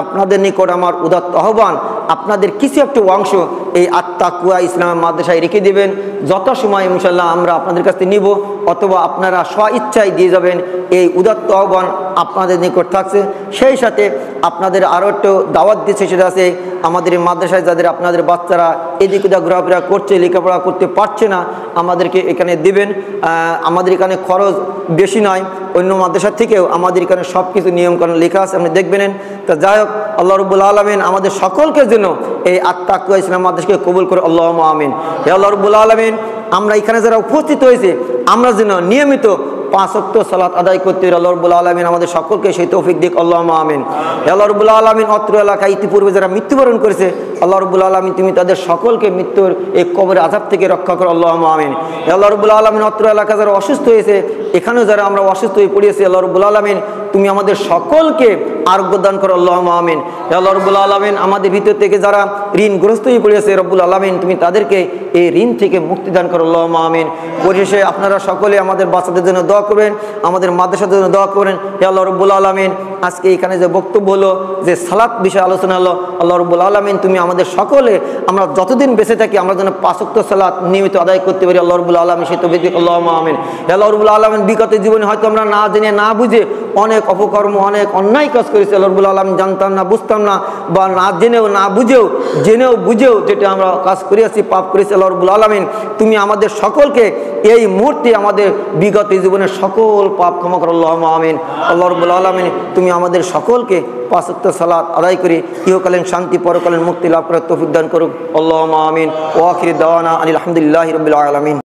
আপনাদের নিকট আমার উদাত্ত আহ্বান, আপনাদের কিছু একটা অংশ এই আত-তাকওয়া ইসলাম মাদ্রাসায় রেখে দেবেন। যত সময় ইনশাআল্লাহ আমরা আপনাদের কাছ থেকে নিব, অথবা আপনারা স্ব ইচ্ছায় দিয়ে যাবেন, এই উদাত্ত আহ্বান আপনাদের নিকট থাকছে। সেই সাথে আপনাদের আরও একটু দাওয়াত দিচ্ছে, সেটা আছে আমাদের এই মাদ্রাসায় যাদের আপনাদের বাচ্চারা এদিক ওদিক ঘোরাফেরা করছে, লেখাপড়া করতে পারছে না, আমাদেরকে এখানে দেবেন। আমাদের এখানে খরচ বেশি নয়, অন্য মাদ্রাসার থেকেও আমাদের এখানে সব কিছু নিয়মকানুন লেখা আছে, আপনি দেখবেন। তো যাই হোক, আল্লাহ রাব্বুল আলামিন আমাদের সকলকে যেন এই আত-তাকওয়া ইসলাম মাদ্রাসাকে কবুল করে, আল্লাহুম্মা আমিন। হে আল্লাহ রাব্বুল আলামিন, আমরা এখানে যারা উপস্থিত হয়েছে, আমরা যেন নিয়মিত 5 ওয়াক্ত সালাত আদায় করতে পারি। আল্লাহ রাব্বুল আলামিন আমাদের সকলকে সেই তৌফিক দিক, আল্লাহুম্মা আমিন। হে আল্লাহ রাব্বুল আলামিন, অত্র এলাকায় ইতিপূর্বে যারা মৃত্যুবরণ করেছে, আল্লাহ রাব্বুল আলামিন তুমি তাদের সকলকে মৃত্যুর এই কবরের আযাব থেকে রক্ষা করো, আল্লাহুম্মা আমিন। হে আল্লাহ রাব্বুল আলামিন, অত্র এলাকা যারা অসুস্থ হয়েছে, এখানেও যারা আমরা অসুস্থ হয়ে পড়েছি, আল্লাহ রাব্বুল আলামিন তুমি আমাদের সকলকে আরোগ্য দান করো, আল্লাহুম্মা আমিন। হে আল্লাহ রাব্বুল আলামিন, আমাদের ভিতর থেকে যারা ঋণগ্রস্ত হয়ে পড়েছে, রব্বুল আলামিন তুমি তাদেরকে এই ঋণ থেকে মুক্তি দান করো, আল্লাহুম্মা আমিন। পরিশেষে আপনারা সকলে আমাদের বাচ্চাদের জন্য দোয়া করবেন, আমাদের মাদ্রাসার জন্য দোয়া করেন। হে আল্লাহ রাব্বুল আলামিন, আজকে এখানে যে বক্তব্য হলো, যে সালাত বিষয়ে আলোচনা হলো, আল্লাহ রাব্বুল আলামিন তুমি আমাদের সকলে, আমরা যতদিন বেঁচে থাকি আমরা যেন 5 ওয়াক্ত সালাত নিয়মিত আদায় করতে পারি, আল্লাহ রাব্বুল আলামিন সেই তৌফিক দিক, আল্লাহুম্মা আমিন। হে আল্লাহ রাব্বুল আলামিন, বিগত জীবনে হয়তো আমরা না জেনে না বুঝে অনেক অপকর্ম, অনেক অন্যায় কাজ করেছি, আল্লাহ রাব্বুল আলামিন জানতাম না, বুঝতাম না, বা না জেনেও না বুঝেও, জেনেও বুঝেও যেটা আমরা কাজ করেছি, পাপ করেছি, আল্লাহ রাব্বুল আলামিন তুমি আমাদের সকলকে এই মুহূর্তে আমাদের বিগত জীবনের সকল পাপ ক্ষমা করো, আল্লাহুম্মা আমিন। আল্লাহ রাব্বুল আলামিন তুমি আমাদের সকলকে 5 ওয়াক্ত সালাত আদায় করে ইহকালীন শান্তি, পরকালীন মুক্তি লাভ করার তৌফিক দান করুক, আল্লাহুম্মা আমিন। ওয়া আখিরু দাওয়ানা আলহামদুলিল্লাহি রাব্বিল আলামিন।